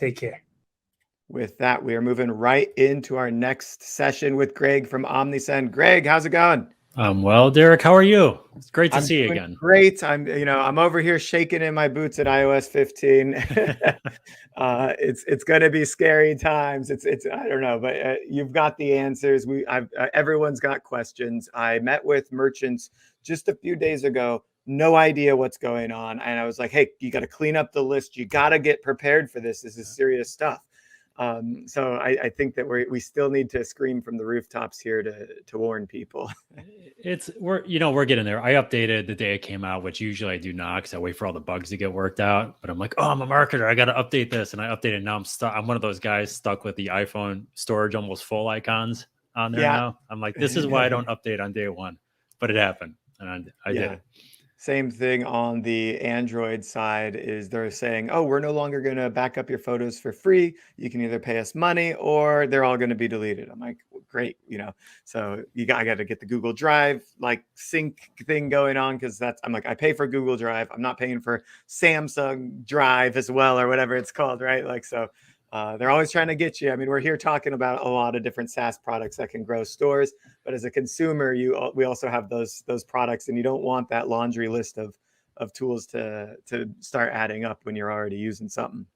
Take care. With that, we are moving right into our next session with Greg from Omnisend. Greg, how's it going? Well, Derek, how are you? It's great to see you again. Great. I'm over here shaking in my boots at iOS 15. It's going to be scary times. It's I don't know, but you've got the answers. Everyone's got questions. I met with merchants just a few days ago. No idea what's going on, and I was like, "Hey, you got to clean up the list. You got to get prepared for this. This is serious stuff." So I think that we still need to scream from the rooftops here to warn people. We're getting there. I updated the day it came out, which usually I do not because I wait for all the bugs to get worked out. But I'm like, oh, I'm a marketer. I got to update this, and I updated. Now I'm stuck. I'm one of those guys stuck with the iPhone storage almost full icons on there now. I'm like, this is why I don't update on day one, but it happened, and I did it. Same thing on the Android side is they're saying, oh, we're no longer going to back up your photos for free. You can either pay us money or they're all going to be deleted. I'm like, well, great. So I got to get the Google Drive like sync thing going on because I'm like, I pay for Google Drive. I'm not paying for Samsung Drive as well or whatever it's called, right? Like, so they're always trying to get you. I mean, we're here talking about a lot of different SaaS products that can grow stores, but as a consumer, we also have those products, and you don't want that laundry list of tools to start adding up when you're already using something.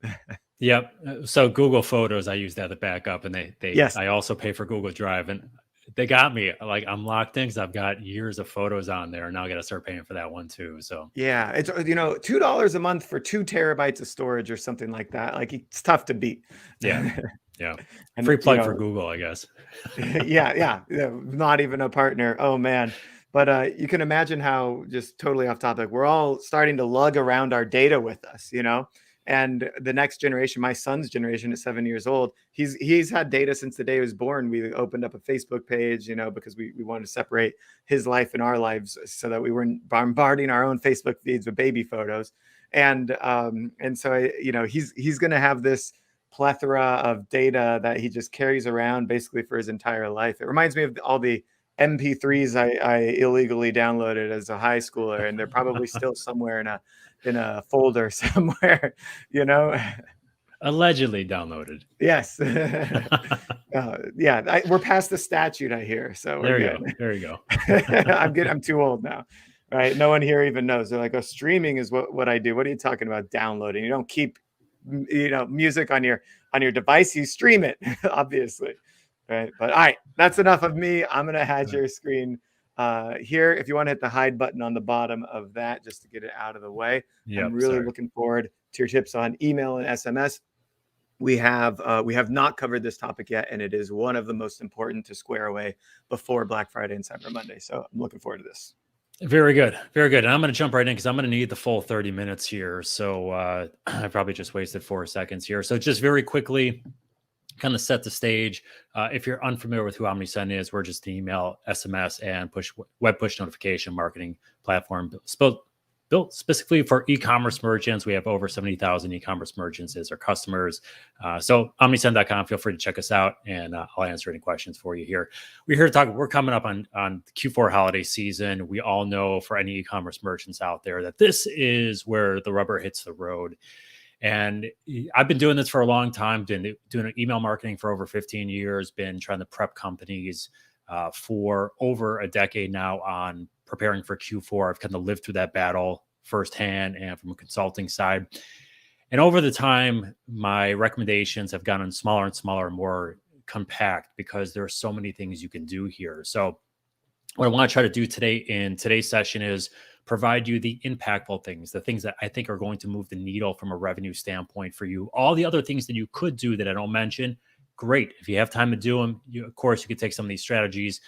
Yep. So Google Photos, I use that to back up, and yes. I also pay for Google Drive, and they got me. Like, I'm locked in because I've got years of photos on there, and now I got to start paying for that one too. So yeah, it's $2 a month for 2 terabytes of storage or something like that. Like, it's tough to beat. Yeah. And free plug for Google, I guess. yeah, not even a partner. Oh man. But you can imagine how, just totally off topic, we're all starting to lug around our data with us, and the next generation, my son's generation is 7 years old. He's had data since the day he was born. We opened up a Facebook page, because we wanted to separate his life and our lives so that we weren't bombarding our own Facebook feeds with baby photos. And so, he's going to have this plethora of data that he just carries around basically for his entire life. It reminds me of all the MP3s I illegally downloaded as a high schooler, and they're probably still somewhere in a folder somewhere, Allegedly downloaded. Yes. We're past the statute, I hear. So there you go. I'm too old now. Right. No one here even knows. They're like, oh, streaming is what I do. What are you talking about downloading? You don't keep music on your device. You stream it, obviously. Right. But all right, that's enough of me. I'm going to hide your screen here. If you want to hit the hide button on the bottom of that, just to get it out of the way. I'm really looking forward to your tips on email and SMS. We have not covered this topic yet, and it is one of the most important to square away before Black Friday and Cyber Monday. So I'm looking forward to this. Very good. Very good. And I'm going to jump right in because I'm going to need the full 30 minutes here. So I probably just wasted 4 seconds here. So just very quickly, kind of set the stage. If you're unfamiliar with who Omnisend is, we're just an email, SMS, and web push notification marketing platform built specifically for e-commerce merchants. We have over 70,000 e-commerce merchants as our customers. So omnisend.com, feel free to check us out, and I'll answer any questions for you here. We're here to talk. We're coming up on Q4 holiday season. We all know, for any e-commerce merchants out there, that this is where the rubber hits the road. And I've been doing this for a long time, been doing email marketing for over 15 years, been trying to prep companies for over a decade now on preparing for Q4. I've kind of lived through that battle firsthand and from a consulting side. And over the time, my recommendations have gotten smaller and smaller and more compact because there are so many things you can do here. So what I want to try to do today in today's session is provide you the impactful things, the things that I think are going to move the needle from a revenue standpoint for you. All the other things that you could do that I don't mention, great. If you have time to do them, of course, you could take some of these strategies,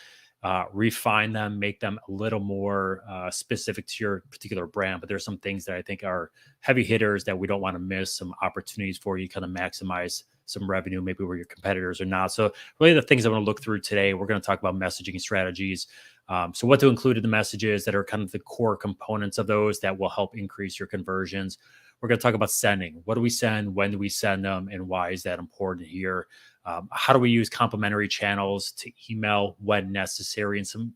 refine them, make them a little more specific to your particular brand. But there's some things that I think are heavy hitters that we don't want to miss, some opportunities for you to kind of maximize some revenue, maybe where your competitors are not. So really the things I want to look through today, we're going to talk about messaging strategies. So what to include in the messages that are kind of the core components of those that will help increase your conversions. We're going to talk about sending. What do we send? When do we send them? And why is that important here? How do we use complementary channels to email when necessary, and some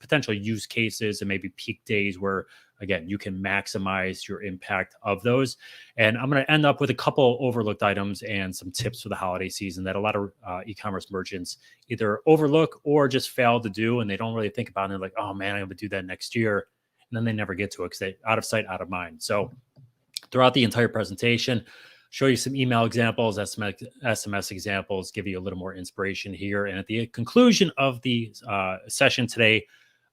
potential use cases and maybe peak days where again, you can maximize your impact of those. And I'm going to end up with a couple overlooked items and some tips for the holiday season that a lot of e-commerce merchants either overlook or just fail to do. And they don't really think about it. They're like, oh man, I'm going to do that next year. And then they never get to it because they out of sight, out of mind. So throughout the entire presentation, show you some email examples, SMS examples, give you a little more inspiration here. And at the conclusion of the session today,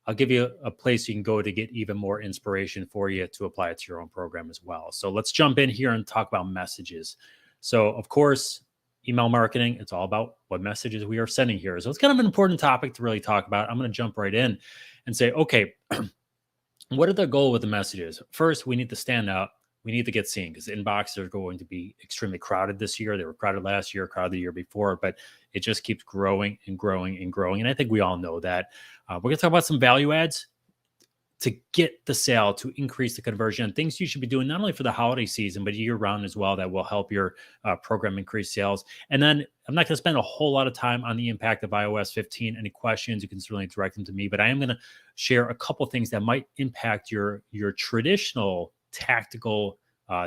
I'll give you a place you can go to get even more inspiration for you to apply it to your own program as well. So let's jump in here and talk about messages. So of course, email marketing, it's all about what messages we are sending here. So it's kind of an important topic to really talk about. I'm going to jump right in and say, okay, what are the goal with the messages? First, we need to stand out. We need to get seen because inboxes are going to be extremely crowded this year. They were crowded last year, crowded the year before, but it just keeps growing and growing and growing. And I think we all know that. We're going to talk about some value adds to get the sale, to increase the conversion, things you should be doing not only for the holiday season, but year round as well that will help your program increase sales. And then I'm not going to spend a whole lot of time on the impact of iOS 15. Any questions, you can certainly direct them to me, but I am going to share a couple things that might impact your traditional tactical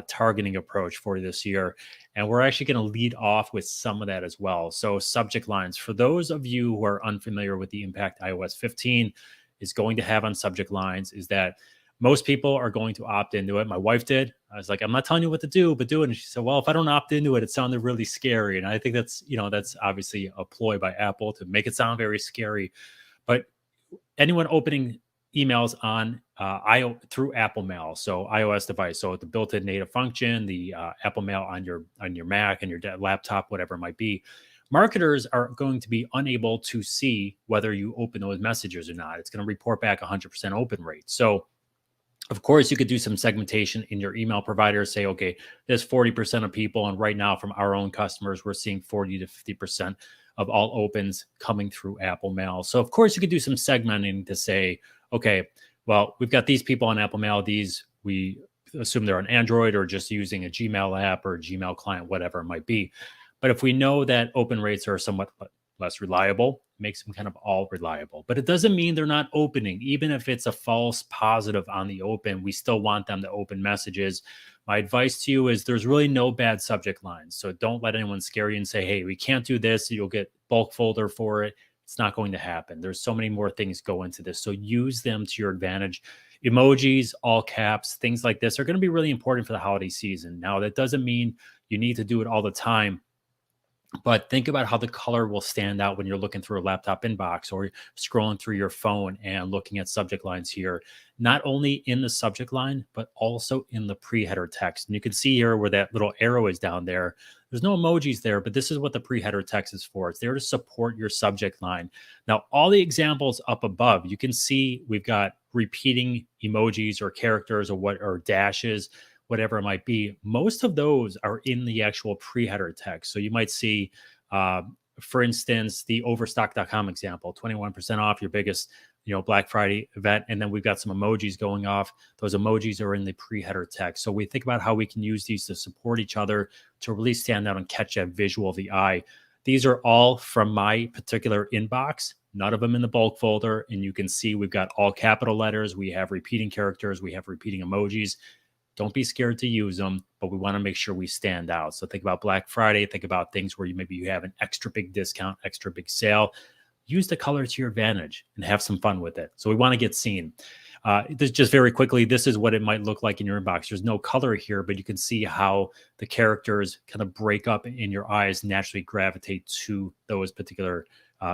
targeting approach for this year. And we're actually going to lead off with some of that as well. So subject lines, for those of you who are unfamiliar with the impact iOS 15 is going to have on subject lines, is that most people are going to opt into it. My wife did. I was like, I'm not telling you what to do, but do it. And she said, well, if I don't opt into it, it sounded really scary. And I think that's, that's obviously a ploy by Apple to make it sound very scary. But anyone opening emails on through Apple Mail, so iOS device, so the built-in native function, the Apple Mail on your Mac and your laptop, whatever it might be, marketers are going to be unable to see whether you open those messages or not. It's going to report back 100% open rate. So of course, you could do some segmentation in your email provider. Say, okay, there's 40% of people, and right now from our own customers, we're seeing 40 to 50% of all opens coming through Apple Mail. So of course, you could do some segmenting to say, okay, well, we've got these people on Apple Mail. These, we assume they're on Android or just using a Gmail app or a Gmail client, whatever it might be. But if we know that open rates are somewhat less reliable, it makes them kind of all reliable. But it doesn't mean they're not opening. Even if it's a false positive on the open, we still want them to open messages. My advice to you is there's really no bad subject lines. So don't let anyone scare you and say, hey, we can't do this. You'll get bulk folder for it. It's not going to happen. There's so many more things go into this. So use them to your advantage. Emojis, all caps, things like this are going to be really important for the holiday season. Now, that doesn't mean you need to do it all the time. But think about how the color will stand out when you're looking through a laptop inbox or scrolling through your phone and looking at subject lines here, not only in the subject line, but also in the pre-header text. And you can see here where that little arrow is down there. There's no emojis there, but this is what the pre-header text is for. It's there to support your subject line. Now, all the examples up above, you can see we've got repeating emojis or characters or dashes, whatever it might be. Most of those are in the actual pre-header text. So you might see, for instance, the overstock.com example, 21% off your biggest, Black Friday event. And then we've got some emojis going off. Those emojis are in the pre-header text. So we think about how we can use these to support each other to really stand out and catch that visual of the eye. These are all from my particular inbox, none of them in the bulk folder. And you can see we've got all capital letters. We have repeating characters. We have repeating emojis. Don't be scared to use them, but we want to make sure we stand out. So think about Black Friday. Think about things where maybe you have an extra big discount, extra big sale. Use the color to your advantage and have some fun with it. So we want to get seen. This just very quickly, this is what it might look like in your inbox. There's no color here, but you can see how the characters kind of break up in your eyes, naturally gravitate to those particular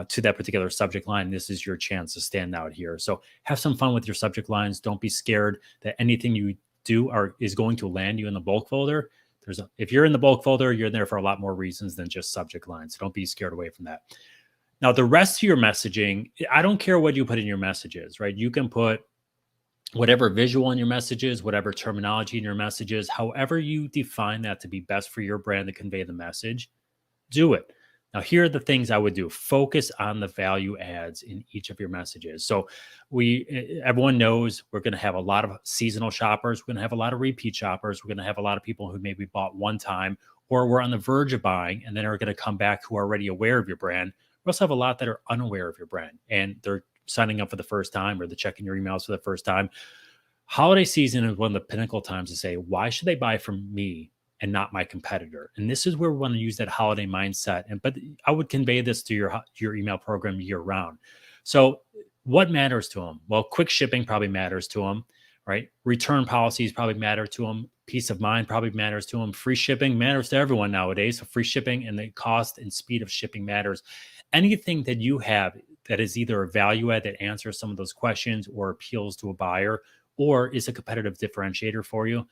to that particular subject line. This is your chance to stand out here. So have some fun with your subject lines. Don't be scared that anything you do is going to land you in the bulk folder. If you're in the bulk folder, you're there for a lot more reasons than just subject lines. So don't be scared away from that. Now, the rest of your messaging, I don't care what you put in your messages, right? You can put whatever visual in your messages, whatever terminology in your messages, however you define that to be best for your brand to convey the message, do it. Now, here are the things I would do. Focus on the value adds in each of your messages. So everyone knows we're going to have a lot of seasonal shoppers. We're going to have a lot of repeat shoppers. We're going to have a lot of people who maybe bought one time or were on the verge of buying and then are going to come back who are already aware of your brand. We also have a lot that are unaware of your brand and they're signing up for the first time or they're checking your emails for the first time. Holiday season is one of the pinnacle times to say, why should they buy from me and not my competitor? And this is where we want to use that holiday mindset. But I would convey this to your email program year round. So what matters to them? Well, quick shipping probably matters to them, right? Return policies probably matter to them. Peace of mind probably matters to them. Free shipping matters to everyone nowadays. So free shipping and the cost and speed of shipping matters. Anything that you have that is either a value add that answers some of those questions or appeals to a buyer or is a competitive differentiator for you,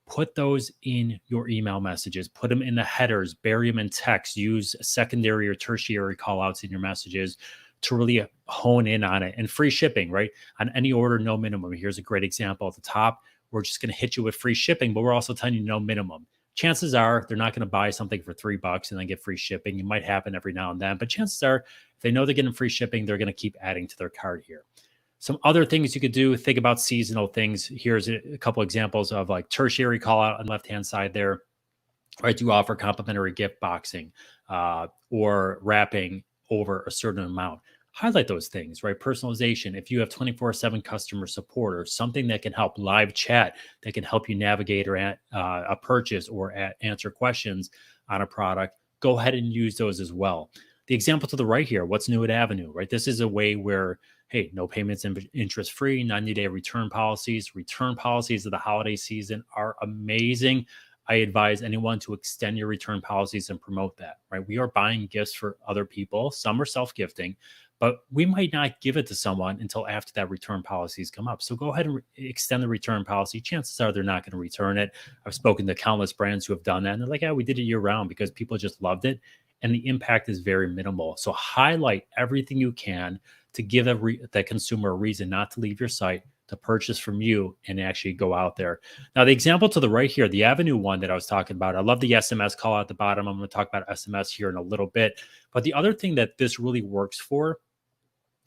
put those in your email messages, put them in the headers, bury them in text, use secondary or tertiary call outs in your messages to really hone in on it. And free shipping, right? On any order, no minimum. Here's a great example at the top. We're just going to hit you with free shipping, but we're also telling you no minimum. Chances are they're not going to buy something for $3 and then get free shipping. It might happen every now and then, but chances are if they know they're getting free shipping, they're going to keep adding to their cart here. Some other things you could do, think about seasonal things. Here's a couple examples of like tertiary call out on the left-hand side there, right? You offer complimentary gift boxing or wrapping over a certain amount. Highlight those things, right? Personalization. If you have 24/7 customer support or something that can help live chat, that can help you navigate or a purchase or answer questions on a product, go ahead and use those as well. The example to the right here, what's new at Avenue, right? This is a way where, hey, no payments interest free, 90-day return policies. Return policies of the holiday season are amazing. I advise anyone to extend your return policies and promote that, right? We are buying gifts for other people. Some are self-gifting, but we might not give it to someone until after that return policies come up. So go ahead and extend the return policy. Chances are they're not going to return it. I've spoken to countless brands who have done that. And they're like, yeah, we did it year round because people just loved it. And the impact is very minimal. So highlight everything you can to give that consumer a reason not to leave your site, to purchase from you and actually go out there. Now, the example to the right here, the Avenue one that I was talking about, I love the SMS call at the bottom. I'm going to talk about SMS here in a little bit. But the other thing that this really works for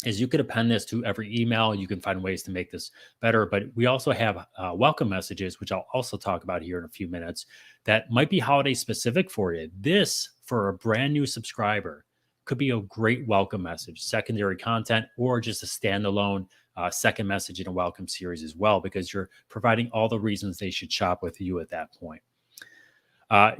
is you could append this to every email. You can find ways to make this better. But we also have welcome messages, which I'll also talk about here in a few minutes, that might be holiday specific for you. This, for a brand new subscriber, could be a great welcome message, secondary content, or just a standalone second message in a welcome series as well, because you're providing all the reasons they should shop with you at that point.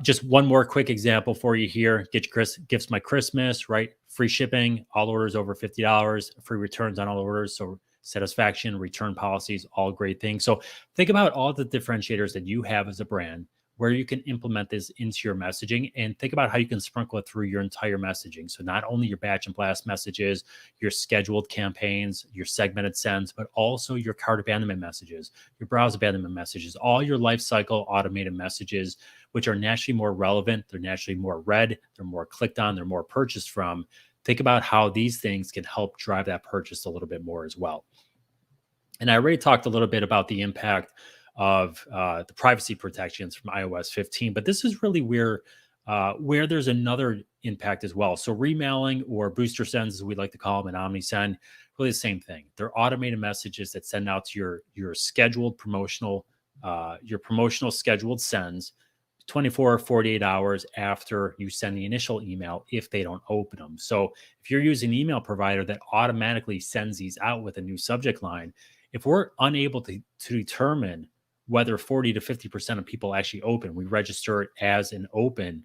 Just one more quick example for you here. Get your gifts my Christmas, right? Free shipping, all orders over $50, free returns on all orders. So satisfaction, return policies, all great things. So think about all the differentiators that you have as a brand, where you can implement this into your messaging, and think about how you can sprinkle it through your entire messaging. So not only your batch and blast messages, your scheduled campaigns, your segmented sends, but also your cart abandonment messages, your browse abandonment messages, all your life cycle automated messages, which are naturally more relevant. They're naturally more read. They're more clicked on. They're more purchased from. Think about how these things can help drive that purchase a little bit more as well. And I already talked a little bit about the impact of the privacy protections from iOS 15, but this is really where there's another impact as well. So remailing, or booster sends, as we like to call them, and Omnisend, really the same thing. They're automated messages that send out to your scheduled promotional scheduled sends 24 or 48 hours after you send the initial email if they don't open them. So if you're using an email provider that automatically sends these out with a new subject line, if we're unable to determine whether 40 to 50% of people actually open, we register it as an open,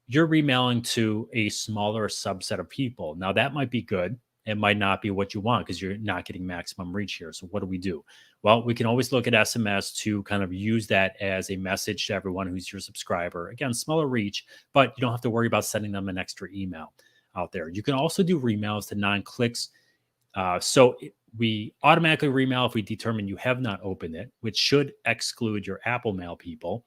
you're remailing to a smaller subset of people. Now, that might be good. It might not be what you want because you're not getting maximum reach here. So what do? Well, we can always look at SMS to kind of use that as a message to everyone who's your subscriber. Again, smaller reach, but you don't have to worry about sending them an extra email out there. You can also do remails to non-clicks. So we automatically remail if we determine you have not opened it, which should exclude your Apple Mail people.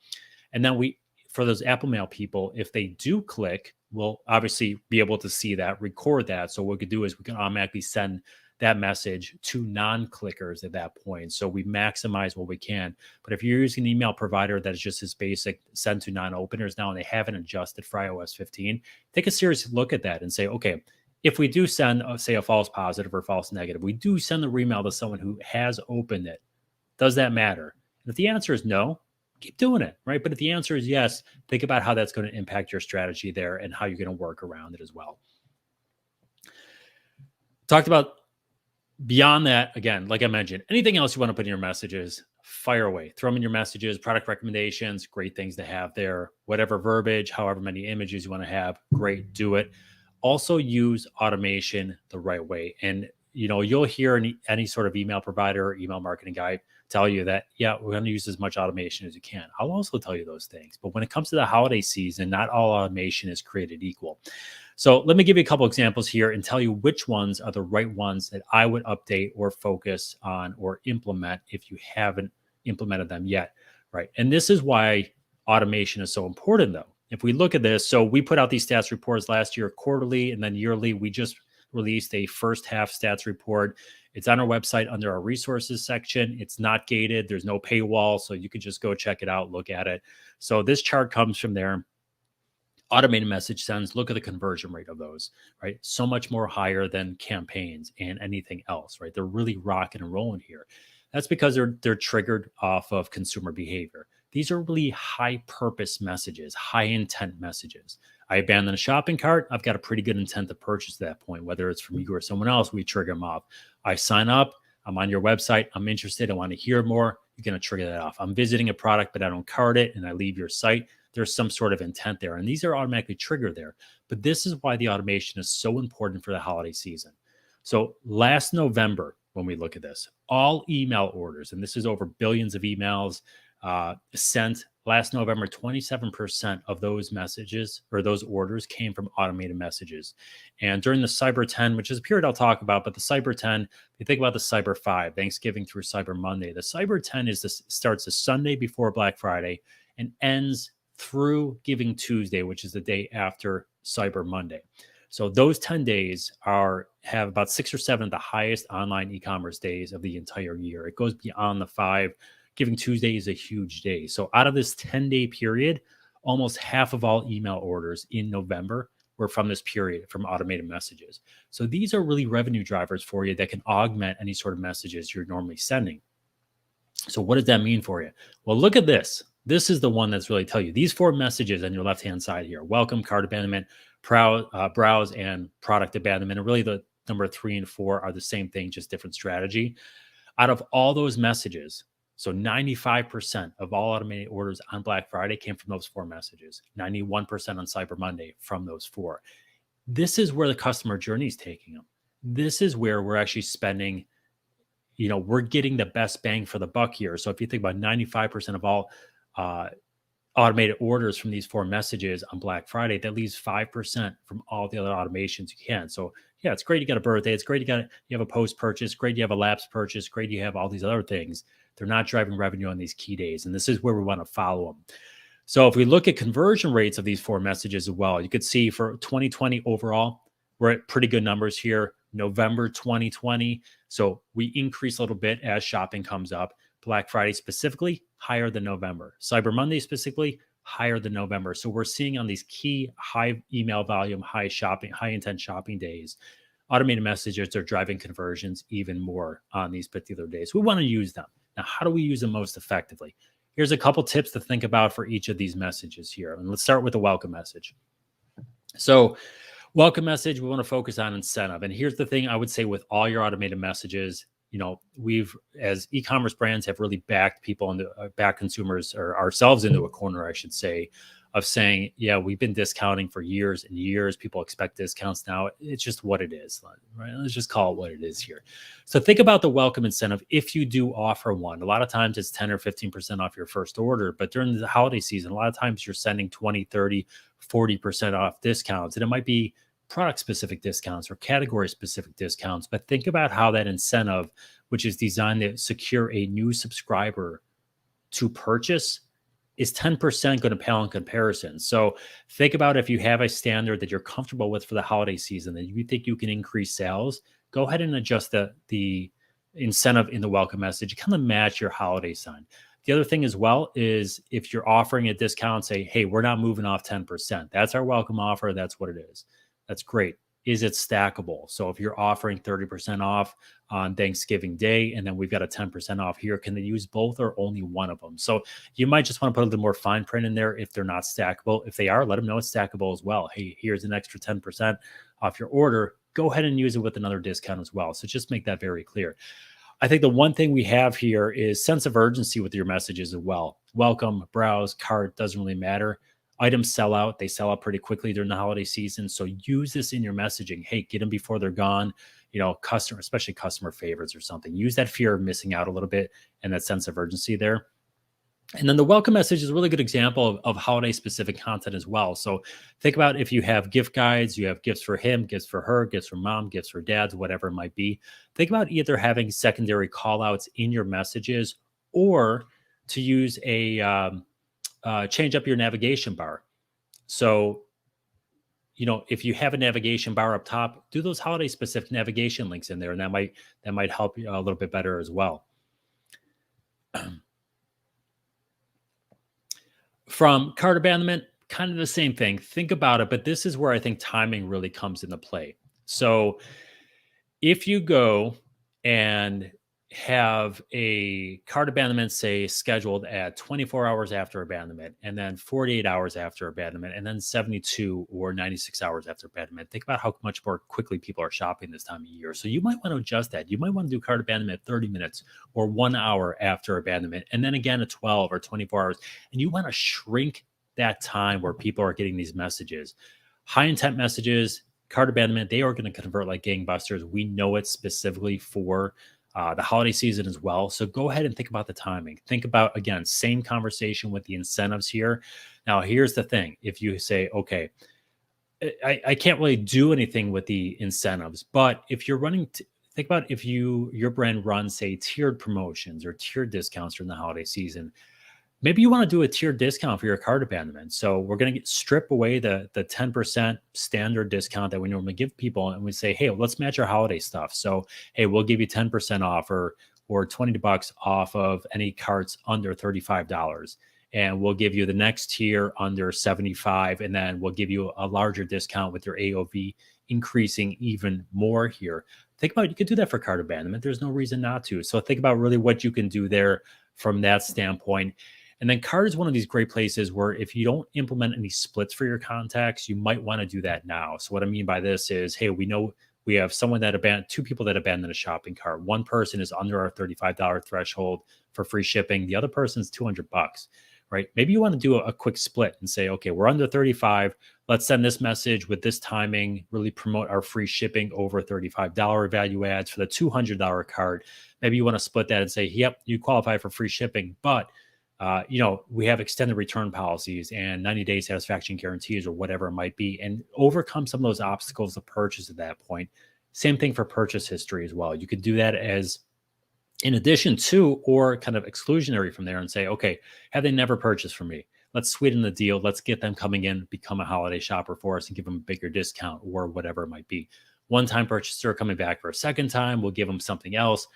And then for those Apple Mail people, if they do click, we'll obviously be able to see that, record that. So what we could do is we can automatically send that message to non-clickers at that point. So we maximize what we can. But if you're using an email provider that is just as basic, send to non-openers now, and they haven't adjusted for iOS 15, take a serious look at that and say, okay, if we do send, say, a false positive or false negative, we do send the remail to someone who has opened it. Does that matter? And if the answer is no, keep doing it, right? But if the answer is yes, think about how that's going to impact your strategy there and how you're going to work around it as well. Talked about Beyond that, again, like I mentioned, anything else you want to put in your messages, fire away. Throw them in your messages, product recommendations, great things to have there. Whatever verbiage, however many images you want to have, great, do it. Also use automation the right way. And you'll hear any sort of email provider or email marketing guy tell you that, yeah, we're going to use as much automation as you can. I'll also tell you those things. But when it comes to the holiday season, not all automation is created equal. So let me give you a couple examples here and tell you which ones are the right ones that I would update or focus on or implement if you haven't implemented them yet, right? And this is why automation is so important, though. If we look at this, so we put out these stats reports last year quarterly and then yearly. We just released a first half stats report. It's on our website under our resources section. It's not gated. There's no paywall, so you can just go check it out, look at it. So this chart comes from there. Automated message sends, look at the conversion rate of those, right? So much more higher than campaigns and anything else, right? They're really rocking and rolling here. That's because they're triggered off of consumer behavior. These are really high purpose messages, high intent messages. I abandon a shopping cart. I've got a pretty good intent to purchase at that point, whether it's from you or someone else, we trigger them off. I sign up. I'm on your website. I'm interested. I want to hear more. You're going to trigger that off. I'm visiting a product, but I don't cart it and I leave your site. There's some sort of intent there. And these are automatically triggered there. But this is why the automation is so important for the holiday season. So last November, when we look at this, all email orders, and this is over billions of emails sent last November, 27% of those messages or those orders came from automated messages. And during the Cyber 10, which is a period I'll talk about, but the Cyber 10, if you think about the Cyber 5, Thanksgiving through Cyber Monday, the Cyber 10 starts the Sunday before Black Friday and ends through Giving Tuesday, which is the day after Cyber Monday. So those 10 days have about 6 or 7 of the highest online e-commerce days of the entire year. It goes beyond the 5. Giving Tuesday is a huge day. So out of this 10-day period, almost half of all email orders in November were from this period, from automated messages. So these are really revenue drivers for you that can augment any sort of messages you're normally sending. So what does that mean for you? Well, look at this. This is the one that's really tell you. These 4 messages on your left-hand side here: welcome, cart abandonment, browse, and product abandonment. And really the number 3 and 4 are the same thing, just different strategy. Out of all those messages, so 95% of all automated orders on Black Friday came from those 4 messages, 91% on Cyber Monday from those 4. This is where the customer journey is taking them. This is where we're actually spending, we're getting the best bang for the buck here. So if you think about 95% of all automated orders from these 4 messages on Black Friday, that leaves 5% from all the other automations you can. So yeah, it's great you got a birthday. It's great you have a post purchase. Great you have a lapse purchase. Great you have all these other things. They're not driving revenue on these key days. And this is where we want to follow them. So if we look at conversion rates of these 4 messages as well, you could see for 2020 overall, we're at pretty good numbers here. November 2020. So we increase a little bit as shopping comes up. Black Friday specifically, higher than November. Cyber Monday specifically, higher than November. So we're seeing on these key high email volume, high intent shopping days, automated messages are driving conversions even more on these particular days. We want to use them. Now, how do we use them most effectively? Here's a couple tips to think about for each of these messages here. And let's start with the welcome message. So welcome message, we want to focus on incentive. And here's the thing I would say with all your automated messages, we've, as e-commerce brands, have really backed people into back consumers, or ourselves into a corner, I should say, of saying, yeah, we've been discounting for years and years. People expect discounts now. It's just what it is, right? Let's just call it what it is here. So think about the welcome incentive. If you do offer one, a lot of times it's 10 or 15% off your first order, but during the holiday season, a lot of times you're sending 20, 30, 40% off discounts. And it might be product-specific discounts or category-specific discounts, but think about how that incentive, which is designed to secure a new subscriber to purchase, is 10% going to pale in comparison. So think about if you have a standard that you're comfortable with for the holiday season that you think you can increase sales, go ahead and adjust the incentive in the welcome message, kind of match your holiday sign. The other thing as well is if you're offering a discount, say, hey, we're not moving off 10%. That's our welcome offer. That's what it is. That's great. Is it stackable? So if you're offering 30% off on Thanksgiving Day, and then we've got a 10% off here, can they use both or only one of them? So you might just want to put a little more fine print in there if they're not stackable. If they are, let them know it's stackable as well. Hey, here's an extra 10% off your order. go ahead and use it with another discount as well. So just make that very clear. I think the one thing we have here is sense of urgency with your messages as well. Welcome, browse, cart, doesn't really matter. Items sell out. They sell out pretty quickly during the holiday season. So use this in your messaging. Hey, get them before they're gone. Customer, especially customer favorites or something. Use that fear of missing out a little bit and that sense of urgency there. And then the welcome message is a really good example of holiday specific content as well. So think about if you have gift guides, you have gifts for him, gifts for her, gifts for mom, gifts for dads, whatever it might be. Think about either having secondary call outs in your messages or to use a change up your navigation bar. So, if you have a navigation bar up top, do those holiday specific navigation links in there, and that might help you a little bit better as well. From cart abandonment, kind of the same thing. Think about it, but this is where I think timing really comes into play. So if you go and have a cart abandonment, say, scheduled at 24 hours after abandonment, and then 48 hours after abandonment, and then 72 or 96 hours after abandonment, think about how much more quickly people are shopping this time of year. So you might want to adjust that. You might want to do cart abandonment at 30 minutes or 1 hour after abandonment, and then again at 12 or 24 hours. And you want to shrink that time where people are getting these messages. High intent messages, cart abandonment, they are going to convert like gangbusters. We know it specifically for the holiday season as well. So go ahead and think about the timing. Think about, again, same conversation with the incentives here. Now, here's the thing. If you say, okay, I can't really do anything with the incentives, but if you're running, think about if your brand runs, say, tiered promotions or tiered discounts during the holiday season. Maybe you want to do a tiered discount for your cart abandonment. So we're going to strip away the 10% standard discount that we normally give people. And we say, hey, let's match our holiday stuff. So, hey, we'll give you 10% off or $20 off of any carts under $35. And we'll give you the next tier under 75. And then we'll give you a larger discount with your AOV increasing even more here. Think about, you could do that for cart abandonment. There's no reason not to. So think about really what you can do there from that standpoint. And then cart is one of these great places where if you don't implement any splits for your contacts, you might want to do that now. So what I mean by this is, hey, we know we have two people that abandoned a shopping cart. One person is under our $35 threshold for free shipping. The other person's $200, right? Maybe you want to do a quick split and say, okay, we're under 35. Let's send this message with this timing, really promote our free shipping over $35 value adds for the $200 cart. Maybe you want to split that and say, yep, you qualify for free shipping, but we have extended return policies and 90-day satisfaction guarantees or whatever it might be, and overcome some of those obstacles to purchase at that point. Same thing for purchase history as well. You could do that as in addition to, or kind of exclusionary from there and say, okay, have they never purchased from me? Let's sweeten the deal. Let's get them coming in, become a holiday shopper for us and give them a bigger discount or whatever it might be. One-time purchaser coming back for a second time, we'll give them something else.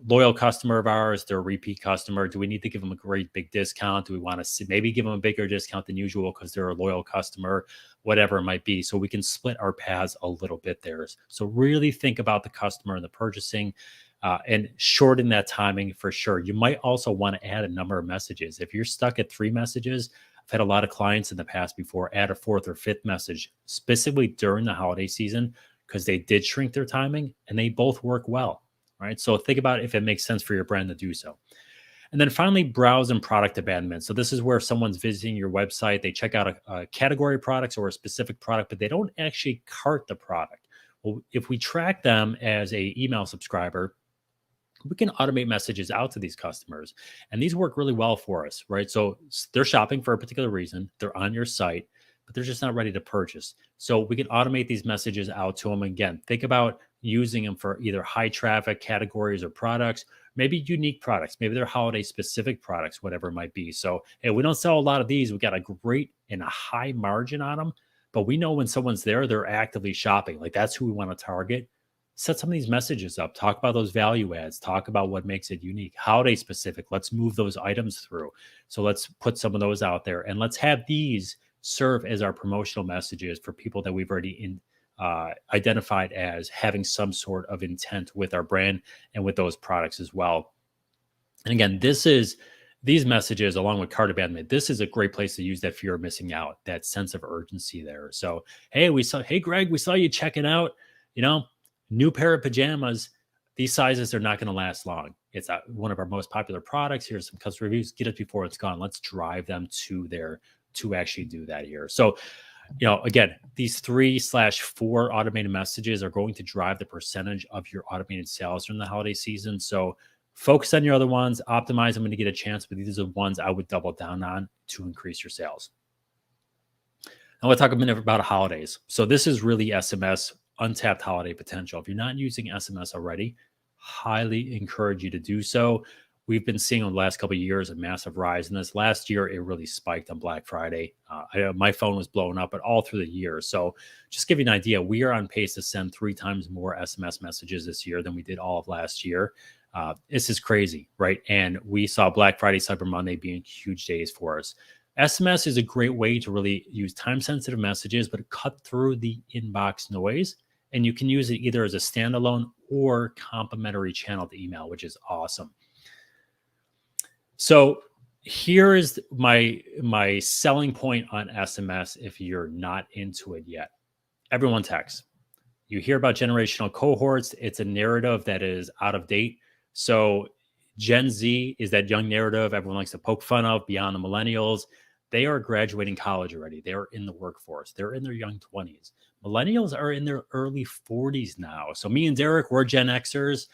Loyal customer of ours, they're a repeat customer. Do we need to give them a great big discount? Do we want to maybe give them a bigger discount than usual because they're a loyal customer, whatever it might be? So we can split our paths a little bit there. So really think about the customer and the purchasing and shorten that timing for sure. You might also want to add a number of messages. If you're stuck at 3 messages, I've had a lot of clients in the past before add a 4th or 5th message specifically during the holiday season because they did shrink their timing and they both work well. Right. So think about if it makes sense for your brand to do so. And then finally, browse and product abandonment. So this is where someone's visiting your website. They check out a category of products or a specific product, but they don't actually cart the product. Well, if we track them as a email subscriber, we can automate messages out to these customers. And these work really well for us, right? So they're shopping for a particular reason. They're on your site, but they're just not ready to purchase. So we can automate these messages out to them. Again, think about using them for either high traffic categories or products, maybe unique products, maybe they're holiday specific products, whatever it might be. So, hey, we don't sell a lot of these. We got a great and a high margin on them, but we know when someone's there, they're actively shopping. Like that's who we want to target. Set some of these messages up, talk about those value adds, talk about what makes it unique, holiday specific. Let's move those items through. So let's put some of those out there and let's have these serve as our promotional messages for people that we've already identified as having some sort of intent with our brand and with those products as well. And again, these messages along with cart abandonment, this is a great place to use that fear of missing out, that sense of urgency there. So, hey, Greg, we saw you checking out, new pair of pajamas. These sizes are not going to last long. It's one of our most popular products. Here's some customer reviews. Get it before it's gone. Let's drive them to actually do that here. So, again, these 3/4 automated messages are going to drive the percentage of your automated sales during the holiday season. So focus on your other ones, optimize them when you get a chance, but these are the ones I would double down on to increase your sales. Now, we'll talk a minute about holidays. So this is really SMS untapped holiday potential. If you're not using SMS already, highly encourage you to do so. We've been seeing over the last couple of years a massive rise in this. Last year, it really spiked on Black Friday. My phone was blowing up, but all through the year. So just give you an idea, we are on pace to send 3 times more SMS messages this year than we did all of last year. This is crazy, right? And we saw Black Friday, Cyber Monday being huge days for us. SMS is a great way to really use time-sensitive messages, but cut through the inbox noise. And you can use it either as a standalone or complementary channel to email, which is awesome. So here is my selling point on SMS if you're not into it yet. Everyone texts. You hear about generational cohorts. It's a narrative that is out of date. So Gen Z is that young narrative everyone likes to poke fun of beyond the millennials. They are graduating college already. They are in the workforce. They're in their young 20s. Millennials are in their early 40s now. So me and Derek, we're Gen Xers.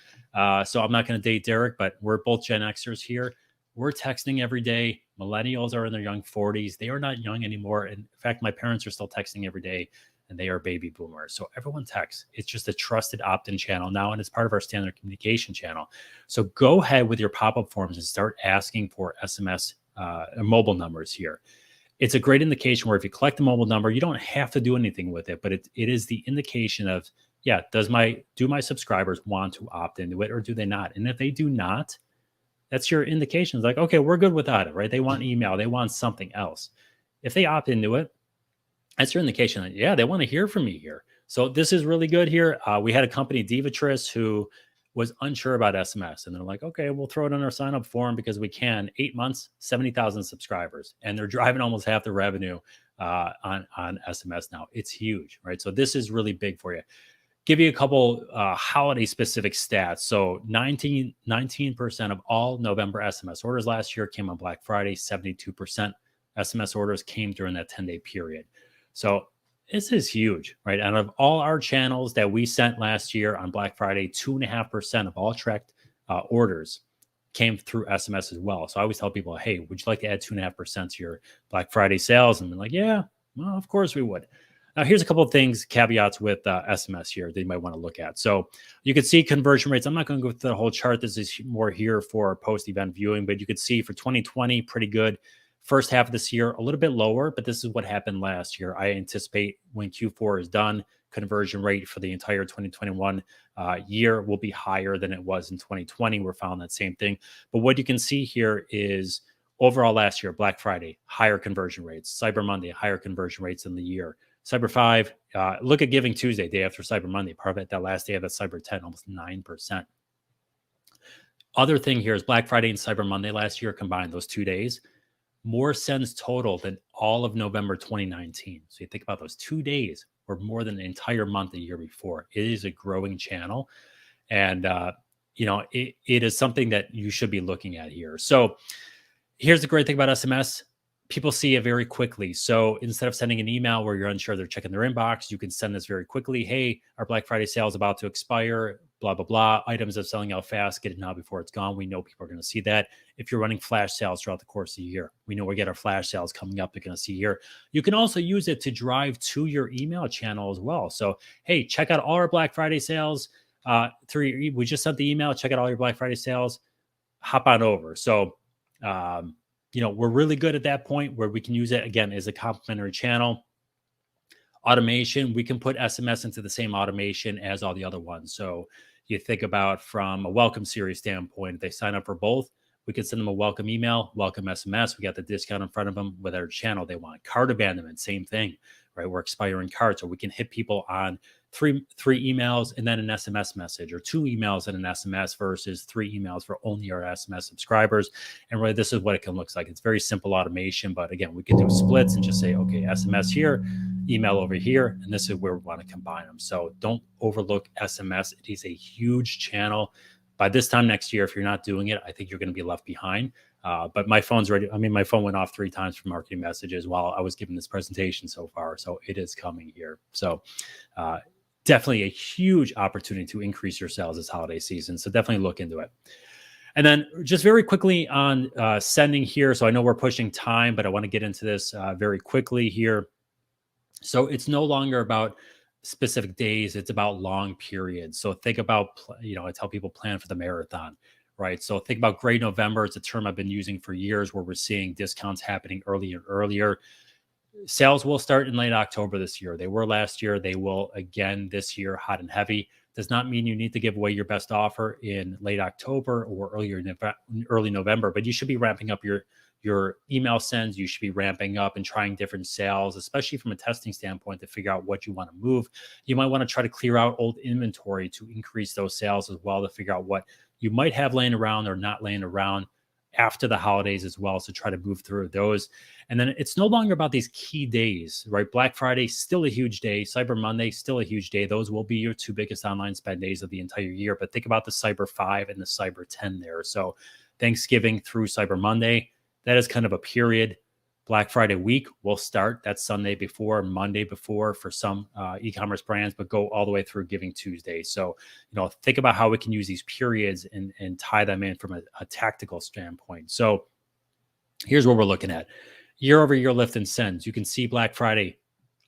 So I'm not going to date Derek, but we're both Gen Xers here. We're texting every day. Millennials are in their young 40s. They are not young anymore. In fact, my parents are still texting every day, and they are baby boomers. So everyone texts. It's just a trusted opt-in channel now, and it's part of our standard communication channel. So go ahead with your pop-up forms and start asking for SMS mobile numbers here. It's a great indication where if you collect the mobile number, you don't have to do anything with it, but it is the indication of, do my subscribers want to opt into it or do they not? And if they do not, that's your indication. It's like, okay, we're good without it, right? They want email. They want something else. If they opt into it, that's your indication that, they want to hear from me here. So this is really good here. We had a company, Divatris, who was unsure about SMS. And they're like, okay, we'll throw it on our sign-up form because we can. 8 months, 70,000 subscribers. And they're driving almost half the revenue on SMS now. It's huge, right? So this is really big for you. Give you a couple holiday-specific stats. So 19% of all November SMS orders last year came on Black Friday. 72% SMS orders came during that 10-day period. So this is huge, right? Out of all our channels that we sent last year on Black Friday, 2.5% of all tracked orders came through SMS as well. So I always tell people, hey, would you like to add 2.5% to your Black Friday sales? And they're like, yeah, well, of course we would. Now, here's a couple of things, caveats with SMS here that you might want to look at. So you can see conversion rates. I'm not going to go through the whole chart. This is more here for post-event viewing, but you can see for 2020, pretty good. First half of this year, a little bit lower, but this is what happened last year. I anticipate when Q4 is done, conversion rate for the entire 2021 year will be higher than it was in 2020. We're following that same thing. But what you can see here is overall last year, Black Friday, higher conversion rates. Cyber Monday, higher conversion rates in the year. Cyber 5, look at Giving Tuesday, day after Cyber Monday. Part of it, that last day of that Cyber 10, almost 9%. Other thing here is Black Friday and Cyber Monday last year combined, those 2 days, more sends total than all of November 2019. So you think about those 2 days or more than the entire month the year before. It is a growing channel. And, it is something that you should be looking at here. So here's the great thing about SMS. People see it very quickly. So instead of sending an email where you're unsure they're checking their inbox, you can send this very quickly. Hey, our Black Friday sale is about to expire, blah, blah, blah. Items are selling out fast. Get it now before it's gone. We know people are going to see that. If you're running flash sales throughout the course of the year, we know we get our flash sales coming up. You're going to see here. You can also use it to drive to your email channel as well. So, hey, check out all our Black Friday sales. We just sent the email. Check out all your Black Friday sales. Hop on over. So, we're really good at that point where we can use it, again, as a complementary channel. Automation, we can put SMS into the same automation as all the other ones. So you think about from a welcome series standpoint, if they sign up for both, we could send them a welcome email, welcome SMS. We got the discount in front of them with our channel they want. Cart abandonment, same thing, right? We're expiring cards, so we can hit people on three emails and then an SMS message, or 2 emails and an SMS versus 3 emails for only our SMS subscribers. And really, this is what it can look like. It's very simple automation, but again, we can do splits and just say, okay, SMS here, email over here, and this is where we want to combine them. So don't overlook SMS. It is a huge channel. By this time next year, if you're not doing it, I think you're going to be left behind. But my phone's ready. I mean, my phone went off 3 times for marketing messages while I was giving this presentation so far. So it is coming here. So definitely a huge opportunity to increase your sales this holiday season. So definitely look into it. And then just very quickly on sending here. So I know we're pushing time, but I want to get into this very quickly here. So it's no longer about specific days. It's about long periods. So think about, I tell people plan for the marathon, right? So think about Gray November. It's a term I've been using for years where we're seeing discounts happening earlier and earlier. Sales will start in late October this year. They were last year. They will again this year, hot and heavy. Does not mean you need to give away your best offer in late October or early November, but you should be ramping up your email sends. You should be ramping up and trying different sales, especially from a testing standpoint, to figure out what you want to move. You might want to try to clear out old inventory to increase those sales as well, to figure out what you might have laying around or not laying around after the holidays as well. So try to move through those. And then it's no longer about these key days, right? Black Friday, still a huge day. Cyber Monday, still a huge day. Those will be your 2 biggest online spend days of the entire year. But think about the Cyber 5 and the Cyber 10 there. So Thanksgiving through Cyber Monday, that is kind of a period. Black Friday week will start that Sunday before, Monday before for some e-commerce brands, but go all the way through Giving Tuesday. So, think about how we can use these periods and tie them in from a tactical standpoint. So here's what we're looking at. Year over year lift in sends. You can see Black Friday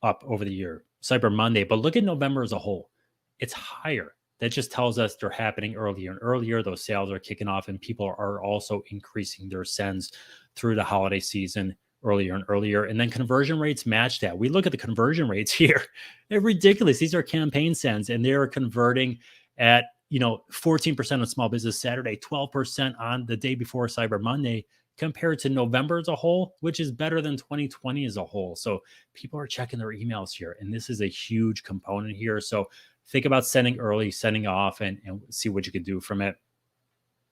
up over the year, Cyber Monday, but look at November as a whole. It's higher. That just tells us they're happening earlier and earlier. Those sales are kicking off and people are also increasing their sends through the holiday season earlier and earlier. And then conversion rates match that. We look at the conversion rates here. They're ridiculous. These are campaign sends and they're converting at, 14% on Small Business Saturday, 12% on the day before Cyber Monday, compared to November as a whole, which is better than 2020 as a whole. So people are checking their emails here. And this is a huge component here. So think about sending early, sending off, and see what you can do from it.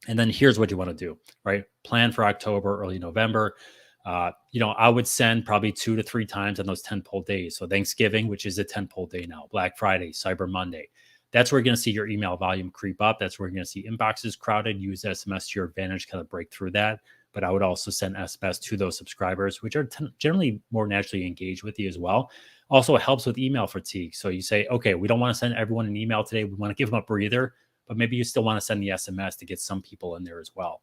And then here's what you want to do, right? Plan for October, early November. I would send probably 2 to 3 times on those 10-pole days. So Thanksgiving, which is a 10-pole day now, Black Friday, Cyber Monday. That's where you're going to see your email volume creep up. That's where you're going to see inboxes crowded. Use SMS to your advantage, kind of break through that. But I would also send SMS to those subscribers, which are generally more naturally engaged with you as well. Also, it helps with email fatigue. So you say, okay, we don't want to send everyone an email today. We want to give them a breather, but maybe you still want to send the SMS to get some people in there as well.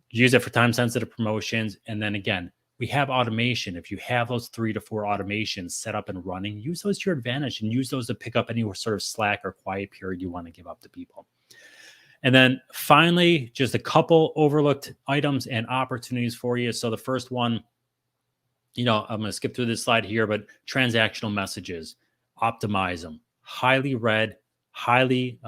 Use it for time-sensitive promotions. And then again, we have automation. If you have those 3 to 4 automations set up and running, use those to your advantage and use those to pick up any sort of slack or quiet period you want to give up to people. And then finally, just a couple overlooked items and opportunities for you. So the first one, I'm going to skip through this slide here, but transactional messages, optimize them, highly read, highly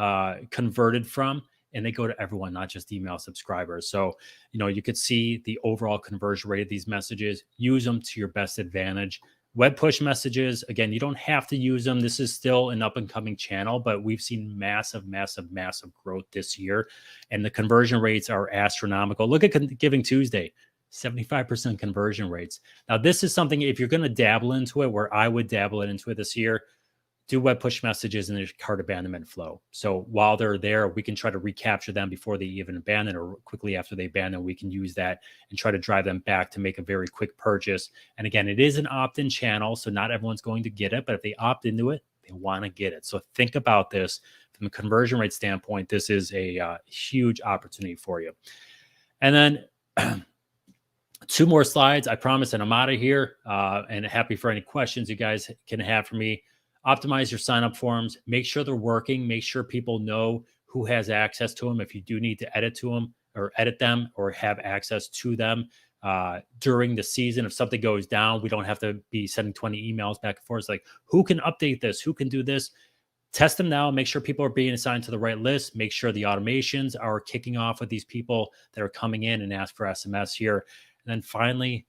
converted from, and they go to everyone, not just email subscribers. So, you could see the overall conversion rate of these messages, use them to your best advantage. Web push messages, again, you don't have to use them. This is still an up and coming channel, but we've seen massive growth this year. And the conversion rates are astronomical. Look at Giving Tuesday, 75% conversion rates. Now, this is something, if you're going to dabble into it, where I would dabble into it this year, do web push messages in the cart abandonment flow. So while they're there, we can try to recapture them before they even abandon, or quickly after they abandon, we can use that and try to drive them back to make a very quick purchase. And again, it is an opt-in channel, so not everyone's going to get it, but if they opt into it, they want to get it. So think about this from a conversion rate standpoint. This is a huge opportunity for you. And then 2 more slides, I promise, and I'm out of here. And happy for any questions you guys can have for me. Optimize your sign-up forms. Make sure they're working. Make sure people know who has access to them. If you do need to edit them or have access to them during the season, if something goes down, we don't have to be sending 20 emails back and forth. It's like, who can update this? Who can do this? Test them now. Make sure people are being assigned to the right list. Make sure the automations are kicking off with these people that are coming in and ask for SMS here. And then finally,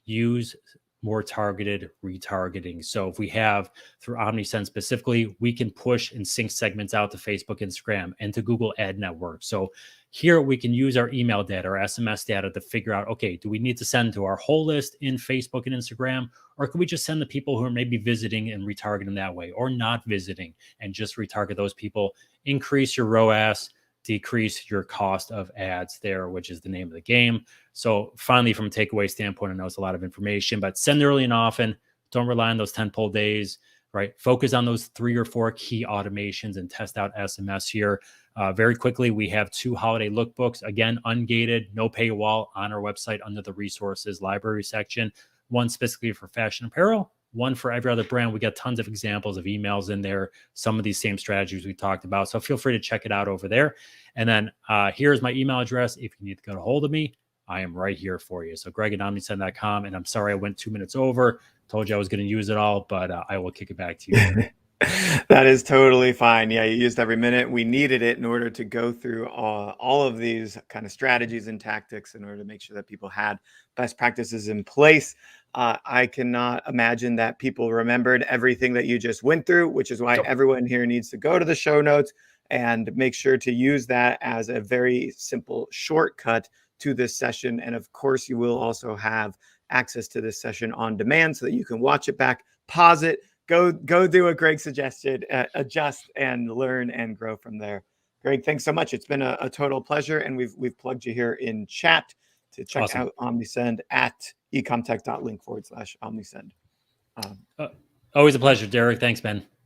use more targeted retargeting. So if we have, through Omnisend specifically, we can push and sync segments out to Facebook, Instagram, and to Google Ad Network. So Here we can use our email data or SMS data to figure out, okay, do we need to send to our whole list in Facebook and Instagram, or can we just send the people who are maybe visiting and retarget them that way, or not visiting and just retarget those people? Increase your ROAS, decrease your cost of ads there, which is the name of the game. So finally, from a takeaway standpoint, I know it's a lot of information, but send early and often. Don't rely on those 10-pull days, right? Focus on those 3 or 4 key automations and test out SMS here. Very quickly, we have 2 holiday lookbooks, again, ungated, no paywall, on our website under the resources library section. One specifically for fashion apparel, one for every other brand. We got tons of examples of emails in there, some of these same strategies we talked about. So feel free to check it out over there. And then here's my email address. If you need to get a hold of me, I am right here for you. So greg@omnisend.com. And I'm sorry I went 2 minutes over. Told you I was going to use it all, but I will kick it back to you. That is totally fine. Yeah, you used every minute. We needed it in order to go through all of these kind of strategies and tactics in order to make sure that people had best practices in place. I cannot imagine that people remembered everything that you just went through, which is why everyone here needs to go to the show notes and make sure to use that as a very simple shortcut to this session. And of course, you will also have access to this session on demand so that you can watch it back, pause it, go do what Greg suggested, adjust and learn and grow from there. Greg, thanks so much. It's been a total pleasure. And we've plugged you here in chat to check out Omnisend at ecomtech.link/Omnisend. Always a pleasure, Derek. Thanks, Ben.